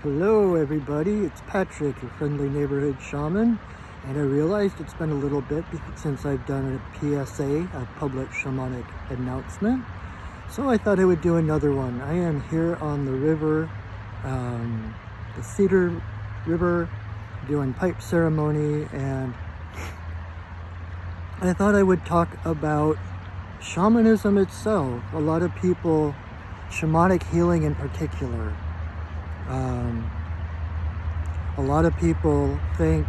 Hello everybody, it's Patrick, your friendly neighborhood shaman, and I realized it's been a little bit since I've done a PSA, a Public Shamanic Announcement, so I thought I would do another one. I am here on the river, the Cedar River, doing pipe ceremony, and I thought I would talk about shamanism itself. A lot of people, shamanic healing in particular, a lot of people think,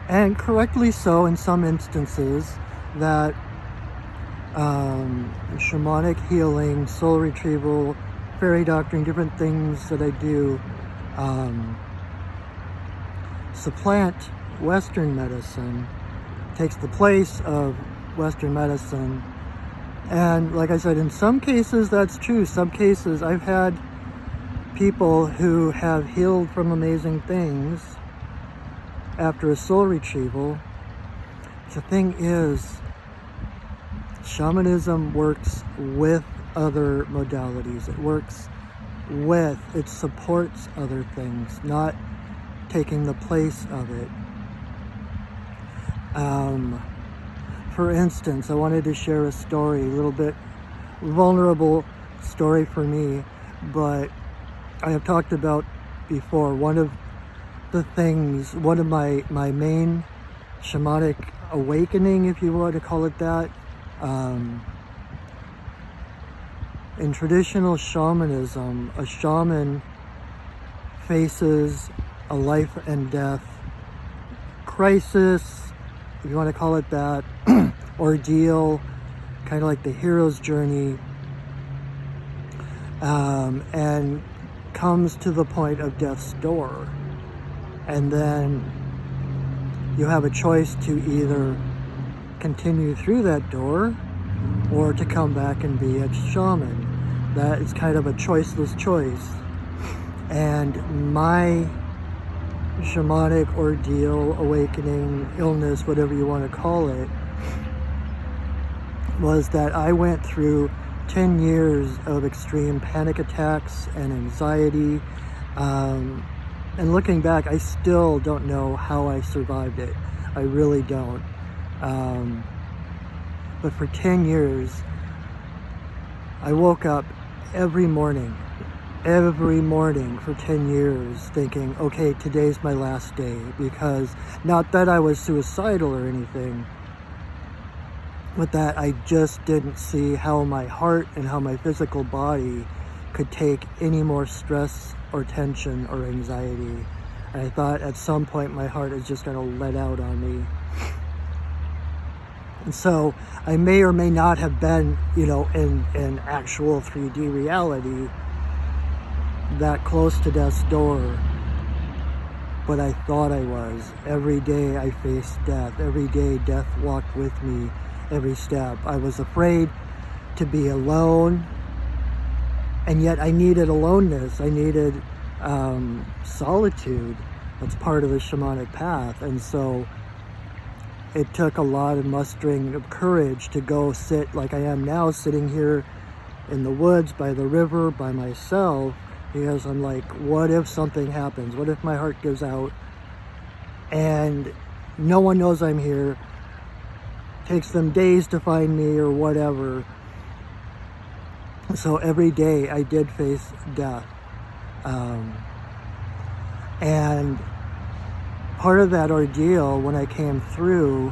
and correctly so in some instances, that shamanic healing, soul retrieval, fairy doctoring, different things that I do supplant Western medicine, takes the place of Western medicine. And like I said, in some cases that's true. Some cases I've had people who have healed from amazing things after a soul retrieval. The thing is, shamanism works with other modalities. It supports other things, not taking the place of it. For instance, I wanted to share a story, a little bit vulnerable story for me, but I have talked about before. One of my main shamanic awakening, if you want to call it that, in traditional shamanism, a shaman faces a life and death crisis, if you want to call it that, ordeal, kind of like the hero's journey, and comes to the point of death's door. And then you have a choice to either continue through that door or to come back and be a shaman. That is kind of a choiceless choice. And my shamanic ordeal, awakening, illness, whatever you want to call it, was that I went through 10 years of extreme panic attacks and anxiety. And looking back, I still don't know how I survived it. I really don't. But for 10 years, I woke up every morning for 10 years thinking, okay, today's my last day. Because not that I was suicidal or anything, but that I just didn't see how my heart and how my physical body could take any more stress or tension or anxiety. And I thought at some point my heart is just going to let out on me. And so I may or may not have been, in actual 3D reality that close to death's door, but I thought I was. Every day I faced death. Every day death walked with me every step. I was afraid to be alone, and yet I needed aloneness. I needed solitude. That's part of the shamanic path. And so it took a lot of mustering of courage to go sit like I am now, sitting here in the woods by the river by myself, because I'm like, what if something happens? What if my heart gives out and no one knows I'm here? Takes them days to find me or whatever. So every day I did face death. And part of that ordeal, when I came through,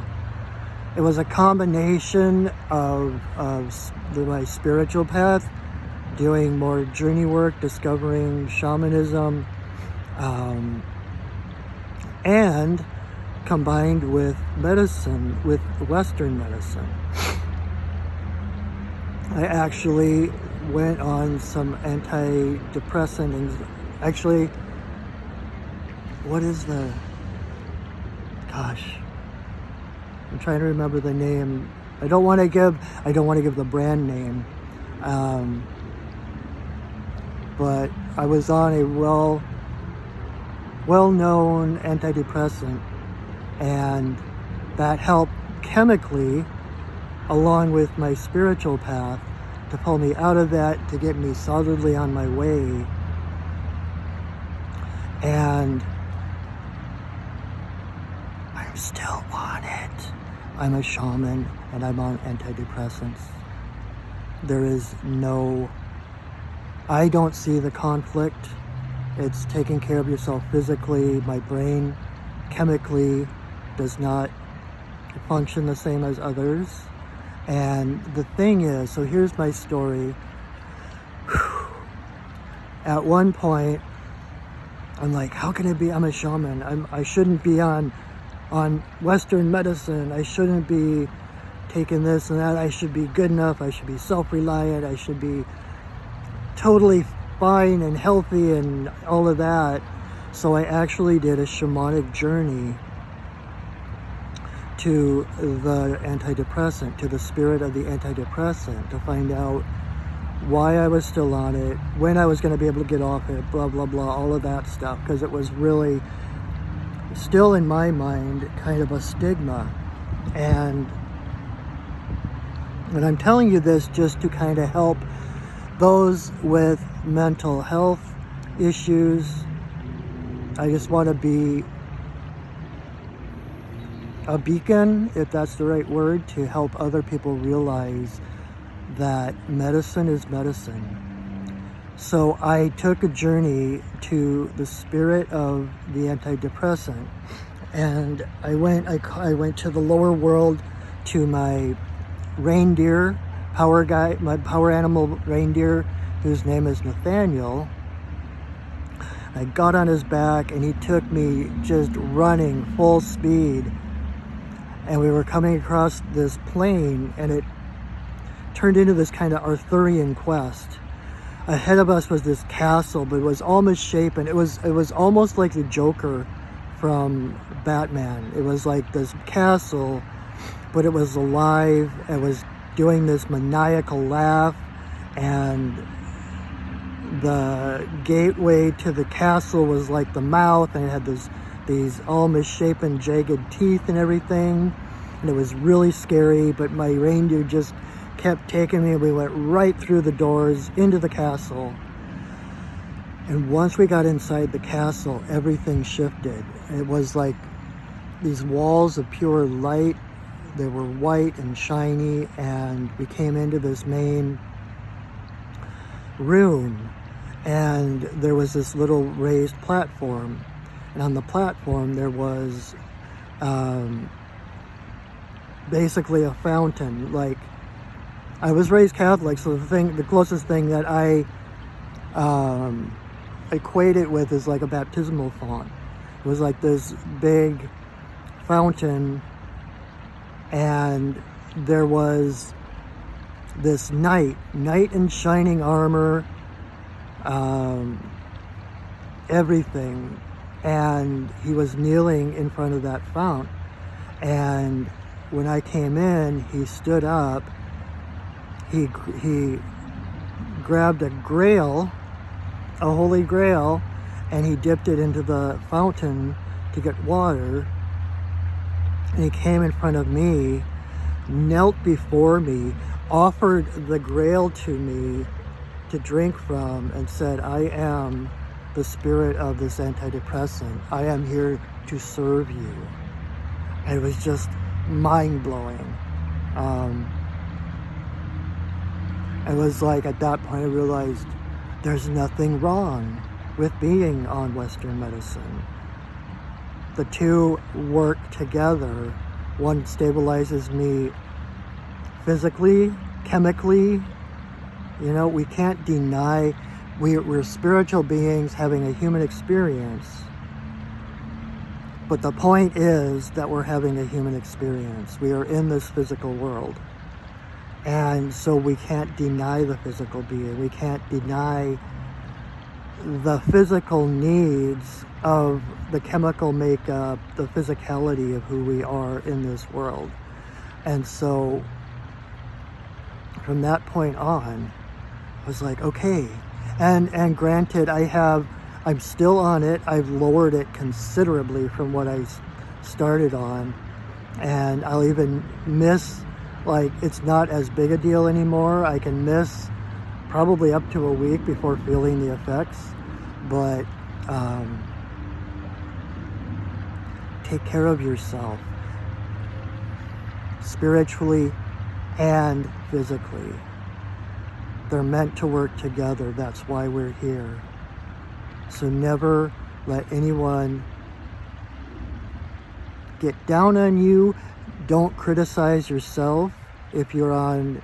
it was a combination of my spiritual path, doing more journey work, discovering shamanism, and combined with medicine, with Western medicine. I actually went on some anti-depressant, actually, what is the, gosh, I'm trying to remember the name. I don't want to give the brand name, but I was on a well-known antidepressant, and that helped chemically, along with my spiritual path, to pull me out of that, to get me solidly on my way And I'm still on it. I'm a shaman and I'm on antidepressants. There is no, I don't see the conflict. It's taking care of yourself physically. My brain chemically does not function the same as others. And the thing is, so here's my story. At one point, I'm like, how can it be? I'm a shaman. I shouldn't be on Western medicine. I shouldn't be taking this and that. I should be good enough. I should be self-reliant. I should be totally fine and healthy and all of that. So I actually did a shamanic journey to the antidepressant, to the spirit of the antidepressant, to find out why I was still on it, when I was going to be able to get off it, blah, blah, blah, all of that stuff, because it was really still in my mind kind of a stigma. And I'm telling you this just to kind of help those with mental health issues. I just want to be a beacon, if that's the right word, to help other people realize that medicine is medicine. So I took a journey to the spirit of the antidepressant, and I went to the lower world, to my reindeer, power guy, my power animal reindeer, whose name is Nathaniel. I got on his back and he took me just running full speed, and we were coming across this plain, and it turned into this kind of Arthurian quest. Ahead of us was this castle, but it was all misshapen. It was almost like the Joker from Batman. It was like this castle, but it was alive. It was doing this maniacal laugh, and the gateway to the castle was like the mouth, and it had these all misshapen, jagged teeth and everything, and it was really scary. But my reindeer just kept taking me, and we went right through the doors into the castle. And once we got inside the castle, everything shifted. It was like these walls of pure light. They were white and shiny, and we came into this main room, and there was this little raised platform, and on the platform there was basically a fountain. Like, I was raised Catholic, so the closest thing that I equate it with is like a baptismal font. It was like this big fountain, and there was this knight in shining armor, everything, and he was kneeling in front of that fount. And when I came in, he stood up. He grabbed a grail, a Holy Grail, and he dipped it into the fountain to get water. And he came in front of me, knelt before me, offered the Grail to me to drink from, and said, I am the spirit of this antidepressant. I am here to serve you. And it was just mind-blowing. It was like, at that point I realized there's nothing wrong with being on Western medicine. The two work together. One stabilizes me physically, chemically. You know, we can't deny we're spiritual beings having a human experience. But the point is that we're having a human experience. We are in this physical world. And so we can't deny the physical being. We can't deny the physical needs of the chemical makeup, the physicality of who we are in this world. And so from that point on, I was like, okay. And granted, I'm still on it. I've lowered it considerably from what I started on. And I'll even miss, like, it's not as big a deal anymore. I can miss probably up to a week before feeling the effects. But take care of yourself, spiritually and physically. They're meant to work together. That's why we're here. So never let anyone get down on you. Don't criticize yourself if you're on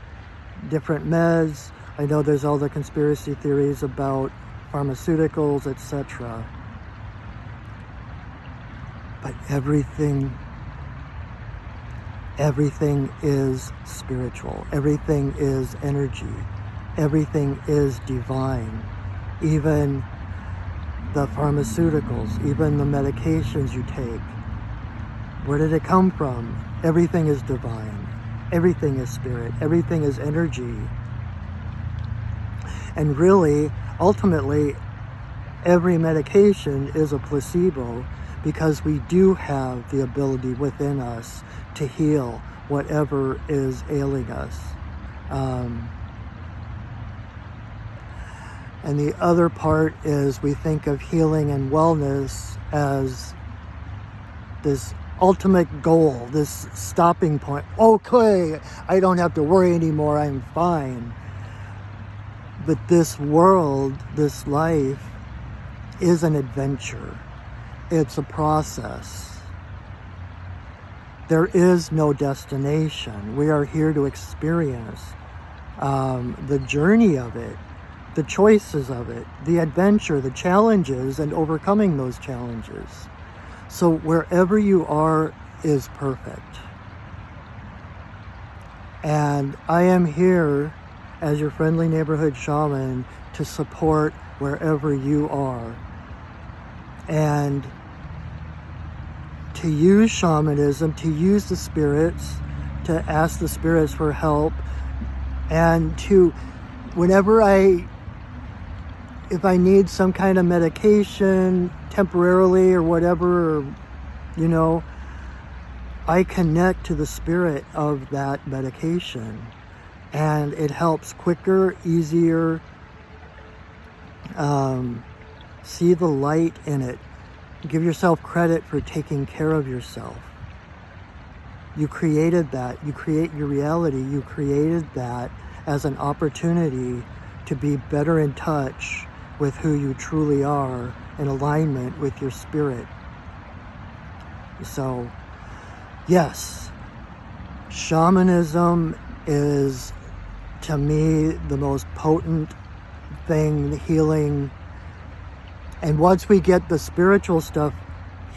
different meds. I know there's all the conspiracy theories about pharmaceuticals, etc. But everything is spiritual. Everything is energy. Everything is divine. Even the pharmaceuticals, even the medications you take. Where did it come from? Everything is divine. Everything is spirit. Everything is energy. And really, ultimately, every medication is a placebo, because we do have the ability within us to heal whatever is ailing us. And the other part is we think of healing and wellness as this ultimate goal, this stopping point. Okay, I don't have to worry anymore, I'm fine. But this world, this life, is an adventure. It's a process. There is no destination. We are here to experience the journey of it, the choices of it, the adventure, the challenges, and overcoming those challenges. So wherever you are is perfect. And I am here as your friendly neighborhood shaman to support wherever you are. And to use shamanism, to use the spirits, to ask the spirits for help, and to, if I need some kind of medication temporarily or whatever, I connect to the spirit of that medication, and it helps quicker, easier, see the light in it. Give yourself credit for taking care of yourself. You created that. You create your reality. You created that as an opportunity to be better in touch with who you truly are, in alignment with your spirit. So, yes, shamanism is, to me, the most potent thing, healing. And once we get the spiritual stuff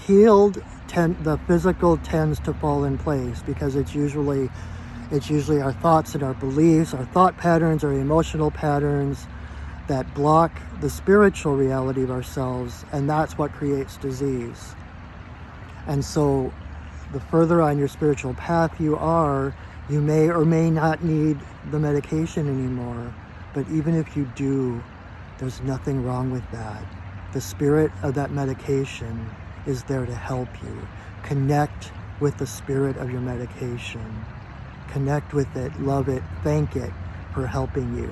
healed, the physical tends to fall in place, because it's usually our thoughts and our beliefs, our thought patterns, our emotional patterns that block the spiritual reality of ourselves, and that's what creates disease. And so the further on your spiritual path you are, you may or may not need the medication anymore. But even if you do, there's nothing wrong with that. The spirit of that medication is there to help you. Connect with the spirit of your medication. Connect with it, love it, thank it for helping you.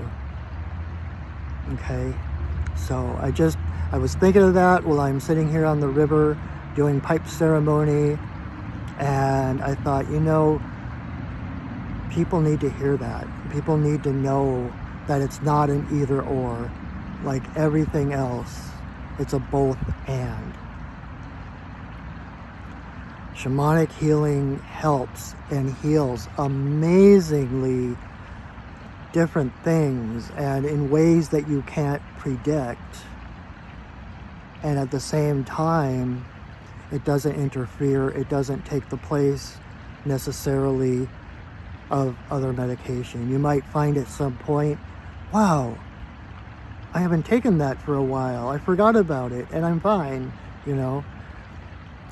Okay? So I was thinking of that while I'm sitting here on the river doing pipe ceremony, and I thought, people need to hear that. People need to know that it's not an either or. Like everything else, it's a both and. Shamanic healing helps and heals amazingly different things, and in ways that you can't predict. And at the same time, it doesn't interfere, it doesn't take the place necessarily of other medication. You might find at some point, wow, I haven't taken that for a while, I forgot about it, and I'm fine,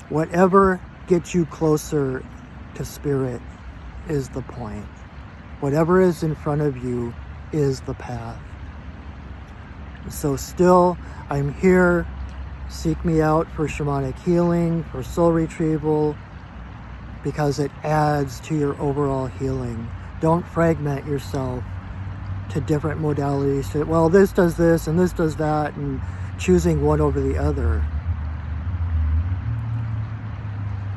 Whatever gets you closer to spirit is the point. Whatever is in front of you is the path. So still, I'm here. Seek me out for shamanic healing, for soul retrieval, because it adds to your overall healing. Don't fragment yourself to different modalities. Well, this does this and this does that, and choosing one over the other.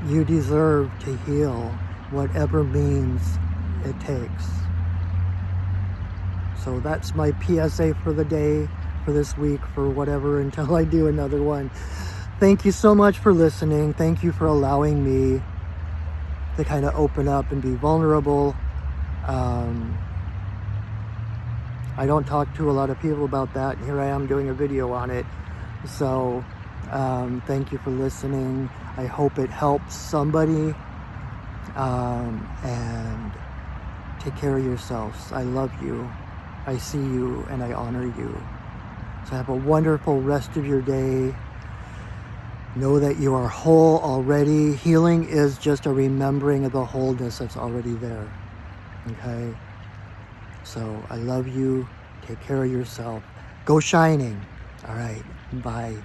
You deserve to heal, whatever means it takes. So that's my PSA for the day, for this week, for whatever, until I do another one. Thank you so much for listening. Thank you for allowing me to kind of open up and be vulnerable. I don't talk to a lot of people about that. Here I am doing a video on it. So thank you for listening. I hope it helps somebody. And take care of yourselves. I love you. I see you and I honor you. So have a wonderful rest of your day. Know that you are whole already. Healing is just a remembering of the wholeness that's already there. Okay? So I love you. Take care of yourself. Go shining. All right. Bye.